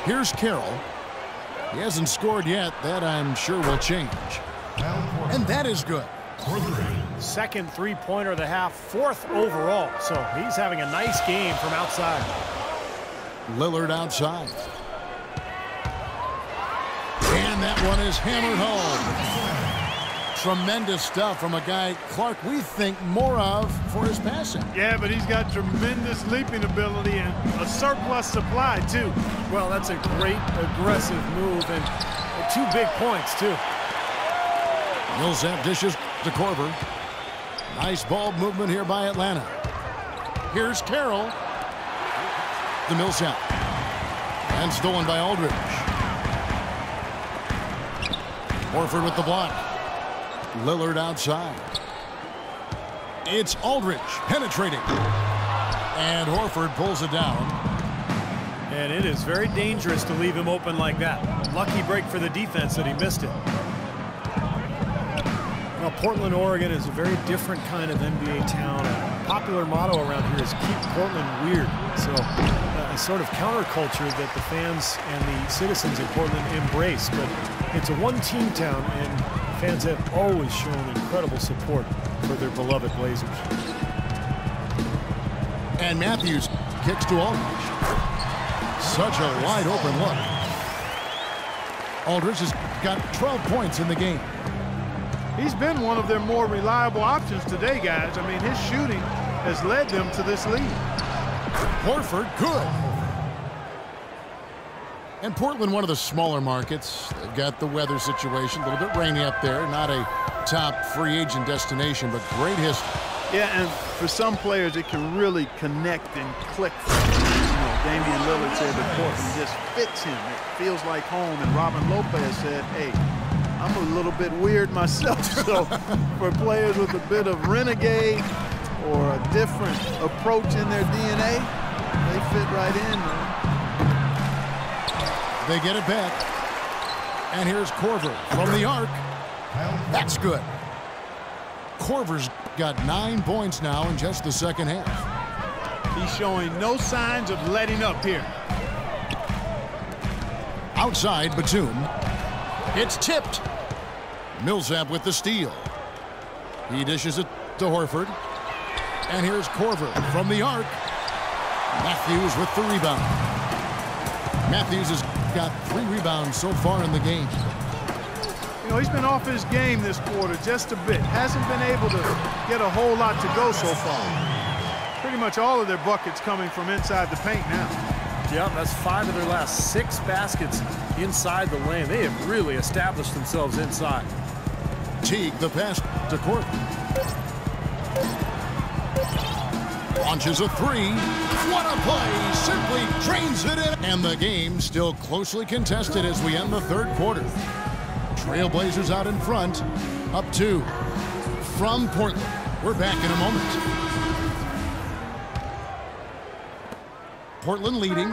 Here's Carroll. He hasn't scored yet. That, I'm sure, will change. And that is good. Second three-pointer of the half, fourth overall. So he's having a nice game from outside. Lillard outside. And that one is hammered home. Tremendous stuff from a guy, Clark, we think more of for his passing. Yeah, but he's got tremendous leaping ability and a surplus supply, too. Well, that's a great aggressive move and 2 big points, too. Millsap dishes to Korver. Nice ball movement here by Atlanta. Here's Carroll. The Millsap. And stolen by Aldridge. Horford with the block. Lillard outside. It's Aldridge penetrating. And Horford pulls it down. And it is very dangerous to leave him open like that. Lucky break for the defense that he missed it. Well, Portland, Oregon is a very different kind of NBA town. A popular motto around here is keep Portland weird. So a sort of counterculture that the fans and the citizens of Portland embrace. But it's a one-team town, and fans have always shown incredible support for their beloved Blazers. And Matthews kicks to Aldridge. Such a wide open look. Aldridge has got 12 points in the game. He's been one of their more reliable options today, guys. I mean, his shooting has led them to this lead. Horford, good. And Portland, one of the smaller markets. They've got the weather situation, a little bit rainy up there. Not a top free agent destination, but great history. Yeah, and for some players, it can really connect and click. Damian Lillard said that Portland just fits him. It feels like home. And Robin Lopez said, hey, I'm a little bit weird myself. So for players with a bit of renegade or a different approach in their DNA, they fit right in, man. They get it back. And here's Korver from the arc. That's good. Korver's got 9 points now in just the second half. He's showing no signs of letting up here. Outside, Batum. It's tipped. Millsap with the steal. He dishes it to Horford. And here's Korver from the arc. Matthews with the rebound. Matthews has got 3 rebounds so far in the game. You know, he's been off his game this quarter just a bit. Hasn't been able to get a whole lot to go so far. Pretty much all of their buckets coming from inside the paint now. Yeah, that's 5 of their last 6 baskets inside the lane. They have really established themselves inside. Teague, the pass to Korver. Launches a 3. What a play! Simply drains it in. And the game still closely contested as we end the third quarter. Trailblazers out in front. Up 2 from Portland. We're back in a moment. Portland leading.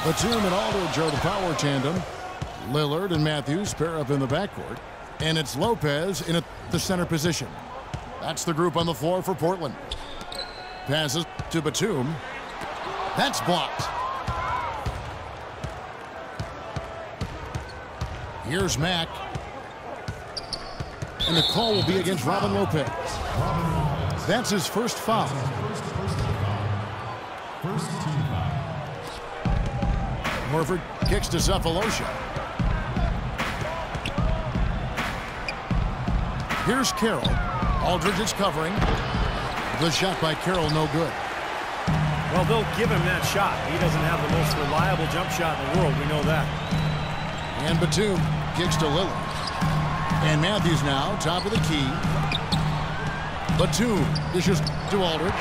Batum and Aldridge are the power tandem. Lillard and Matthews pair up in the backcourt. And it's Lopez in the center position. That's the group on the floor for Portland. Passes to Batum. That's blocked. Here's Mack. And the call will be against Robin Lopez. That's his first foul. Horford kicks to Sefolosha. Here's Carroll. Aldridge is covering. The shot by Carroll, no good. Well, they'll give him that shot. He doesn't have the most reliable jump shot in the world. We know that. And Batum kicks to Lillard. And Matthews now, top of the key. Batum dishes to Aldridge.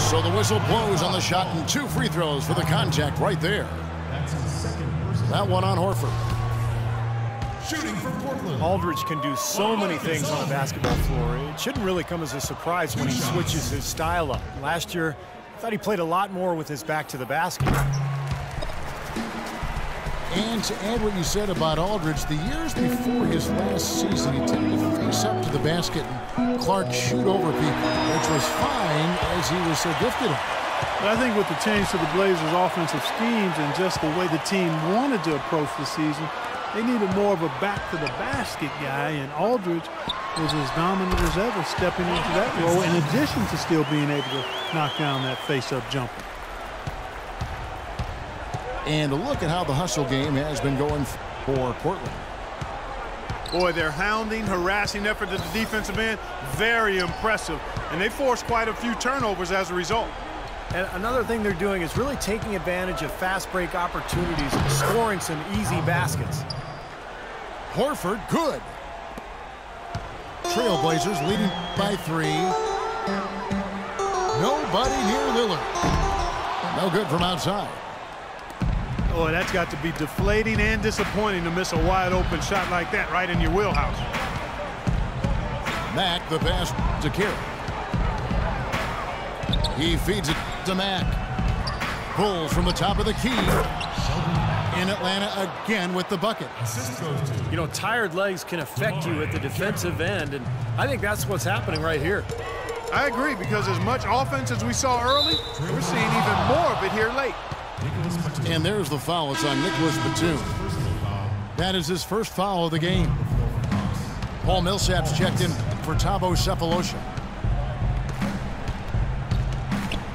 So the whistle blows on the shot and 2 free throws for the contact right there. That one on Horford. Shooting for Portland. Aldridge can do so many things on the basketball floor. It shouldn't really come as a surprise when he switches his style up. Last year, I thought he played a lot more with his back to the basket. And to add what you said about Aldridge, the years before his last season, he tended to face up to the basket and Clark shoot over people, which was fine as he was so gifted. But I think with the change to the Blazers' offensive schemes and just the way the team wanted to approach the season, they needed more of a back-to-the-basket guy, and Aldridge was as dominant as ever stepping into that role in addition to still being able to knock down that face-up jumper. And look at how the hustle game has been going for Portland. Boy, their hounding, harassing effort at the defensive end, very impressive. And they forced quite a few turnovers as a result. And another thing they're doing is really taking advantage of fast break opportunities and scoring some easy baskets. Horford, good. Trailblazers leading by 3. Nobody near Lillard. No good from outside. Oh, that's got to be deflating and disappointing to miss a wide-open shot like that right in your wheelhouse. Mack, the pass to Carroll. He feeds it to Mack. Bulls from the top of the key. In Atlanta again with the bucket. You know, tired legs can affect you at the defensive end, and I think that's what's happening right here. I agree, because as much offense as we saw early, we're seeing even more of it here late. And there's the foul. It's on Nicholas Batum. That is his first foul of the game. Paul Millsap's checked in for Thabo Sefolosha.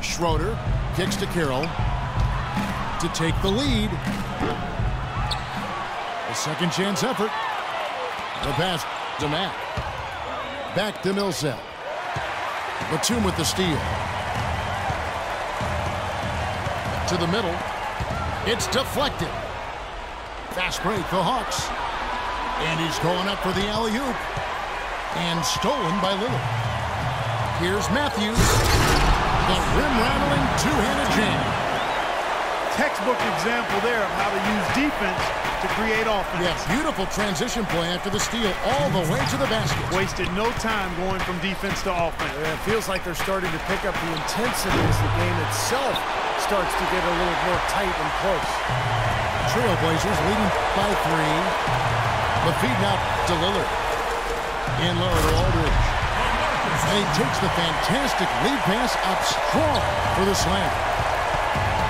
Schroeder kicks to Carroll to take the lead. A second chance effort. The pass to Mack. Back to Millsap. Batum with the steal. To the middle. It's deflected. Fast break, the Hawks. And he's going up for the alley-oop. And stolen by Lillard. Here's Matthews. The rim-rattling two-handed jam. Textbook example there of how to use defense to create offense. Yes, beautiful transition play after the steal all the way to the basket. Wasted no time going from defense to offense. It feels like they're starting to pick up the intensity as the game itself starts to get a little more tight and close. Trailblazers leading by 3. The feed now to Lillard. In low to Aldridge. And he takes the fantastic lead pass up strong for the slam.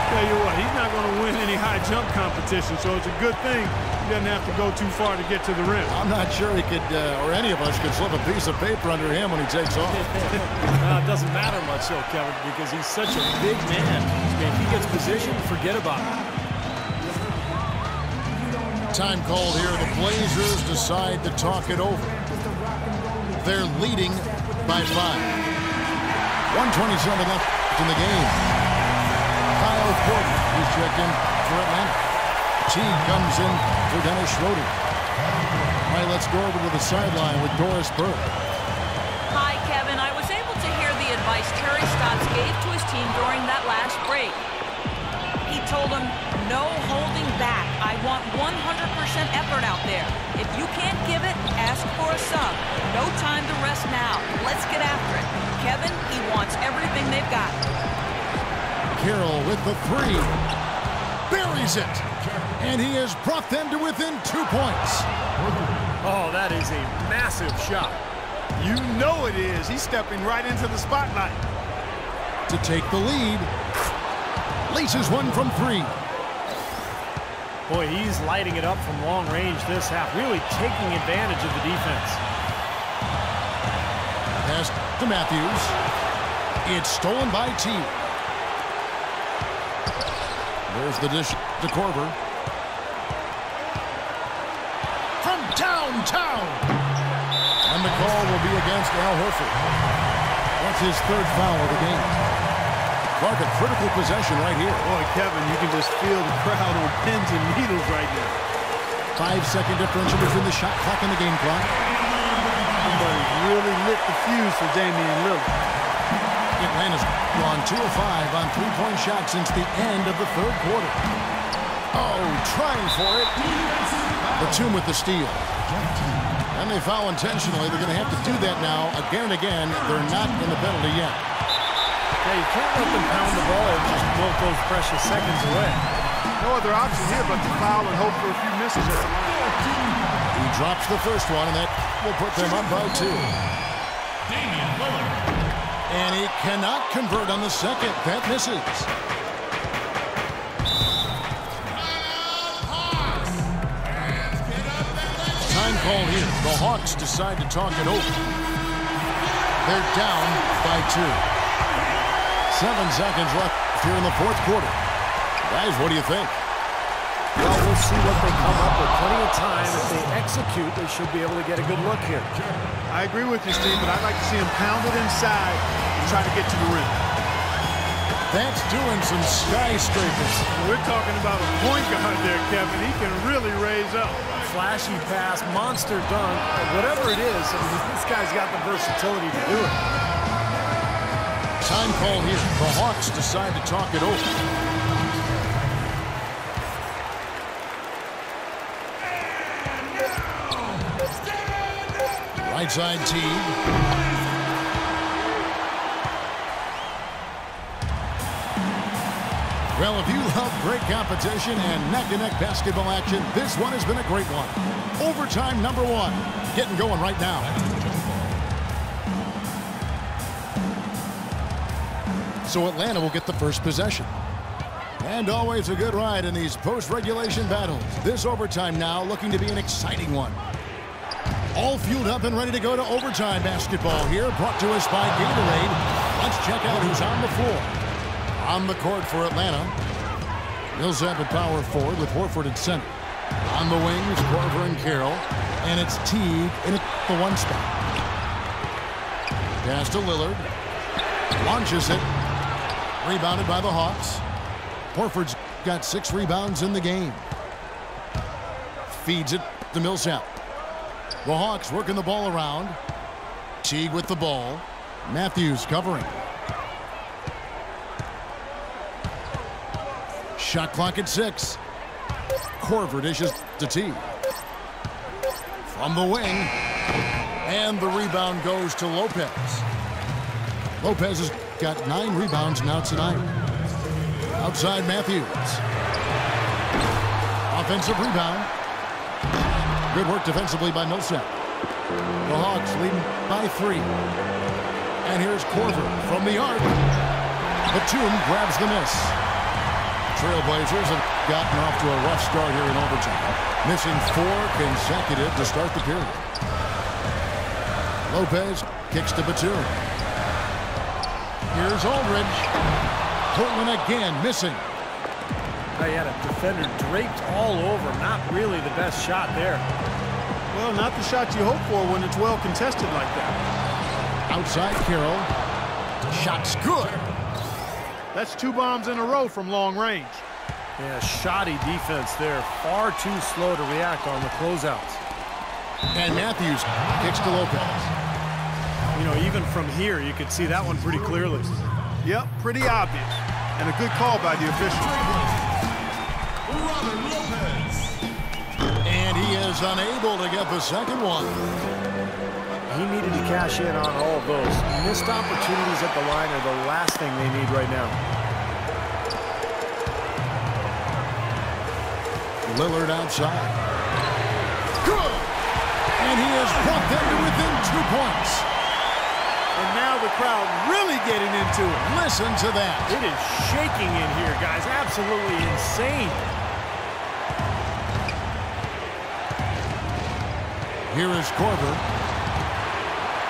Tell you what, he's not going to win any high jump competition, so it's a good thing he doesn't have to go too far to get to the rim. I'm not sure he could, or any of us could slip a piece of paper under him when he takes off. It doesn't matter much, though, Kevin, because he's such a big man. If he gets positioned, forget about it. Time called here. The Blazers decide to talk it over. They're leading by 5. 1:27 left in the game. Kyle Porter, he's checked in for Atlanta. Teague comes in for Dennis Schroeder. All right, let's go over to the sideline with Doris Burke. Hi, Kevin. I was able to hear the advice Terry Stotts gave to his team during that last break. He told them, no holding back. I want 100% effort out there. If you can't give it, ask for a sub. No time to rest now. Let's get after it. Kevin, he wants everything they've got. Carroll with the 3. Buries it. And he has brought them to within 2 points. Oh, that is a massive shot. You know it is. He's stepping right into the spotlight. To take the lead. Laces one from 3. Boy, he's lighting it up from long range this half, really taking advantage of the defense. Pass to Matthews. It's stolen by Teague. There's the dish to Korver. From downtown. And the call will be against Al Horford. That's his 3rd foul of the game. Clark, a critical possession right here. Boy, Kevin, you can just feel the crowd on pins and needles right now. 5-second differential between the shot clock and the game clock. Somebody really lit the fuse for Damian Lillard. Atlanta's gone 2 of 5 on 3-point shots since the end of the 3rd quarter. Oh, trying for it. Batum with the steal. And they foul intentionally. They're going to have to do that now again and again. They're not in the penalty yet. Yeah, you can't let them pound the ball and just wilt those precious seconds away. No other option here but to foul and hope for a few misses at the line. He drops the first one, and that will put them up by 2. Damian Lillard. And he cannot convert on the second. That misses. Time call here. The Hawks decide to talk it over. They're down by 2. 7 seconds left here in the fourth quarter. Guys, what do you think? Well, we'll see what they come up with. Plenty of time. If they execute, they should be able to get a good look here. I agree with you, Steve, but I'd like to see him pound it inside and try to get to the rim. That's doing some skyscrapers. We're talking about a point guard there, Kevin. He can really raise up. Flashy pass, monster dunk, whatever it is, I mean, this guy's got the versatility to do it. Time call here. The Hawks decide to talk it over. Right side Teague. Well, if you love great competition and neck-to-neck basketball action, this one has been a great one. Overtime number 1. Getting going right now. So Atlanta will get the first possession. And always a good ride in these post-regulation battles. This overtime now looking to be an exciting one. All fueled up and ready to go to overtime basketball here, brought to us by Gatorade. Let's check out who's on the floor. On the court for Atlanta, Millsap at power forward with Horford at center. On the wings, Korver and Carroll, and it's Teague in the 1 spot. Pass to Lillard, launches it, rebounded by the Hawks. Horford's got 6 rebounds in the game. Feeds it to Millsap. The Hawks working the ball around. Teague with the ball. Matthews covering. Shot clock at 6. Korver dishes to Teague. From the wing. And the rebound goes to Lopez. Lopez has got 9 rebounds now tonight. Outside Matthews. Offensive rebound. Good work defensively by Millsap. The Hawks leading by 3. And here's Korver from the arc. Batum grabs the miss. Trailblazers have gotten off to a rough start here in overtime, missing 4 consecutive to start the period. Lopez kicks to Batum. Here's Aldridge. Portland again missing. He had a defender draped all over. Not really the best shot there. Well, not the shot you hope for when it's well contested like that. Outside Carroll. Shot's good. That's 2 bombs in a row from long range. Yeah, shoddy defense there. Far too slow to react on the closeouts. And Matthews kicks to Lopez. You know, even from here, you could see that one pretty clearly. Yep, pretty obvious. And a good call by the official. Robin Lopez. And he is unable to get the second one. He needed to cash in on all of those. Missed opportunities at the line are the last thing they need right now. Lillard outside. Good! And he has brought them to within 2 points. And now the crowd really getting into it. Listen to that. It is shaking in here, guys. Absolutely insane. Here is Korver.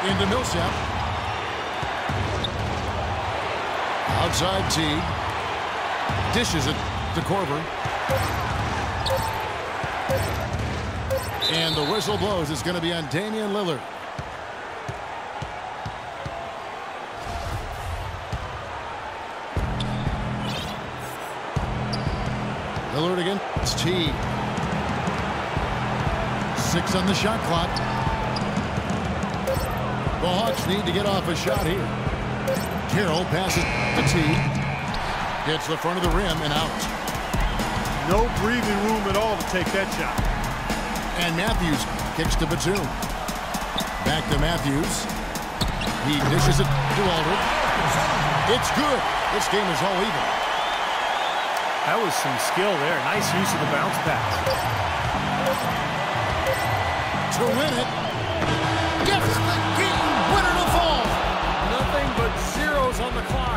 Into Millsap. Outside Teague. Dishes it to Korver. And the whistle blows. It's going to be on Damian Lillard. Lillard against Teague. 6 on the shot clock. The Hawks need to get off a shot here. Carroll passes to Teague. Gets the front of the rim and out. No breathing room at all to take that shot. And Matthews kicks to Batum. Back to Matthews. He dishes it to Aldridge. It's good. This game is all even. That was some skill there. Nice use of the bounce pass. To win it. Gets the game winner to fall. Nothing but zeros on the clock.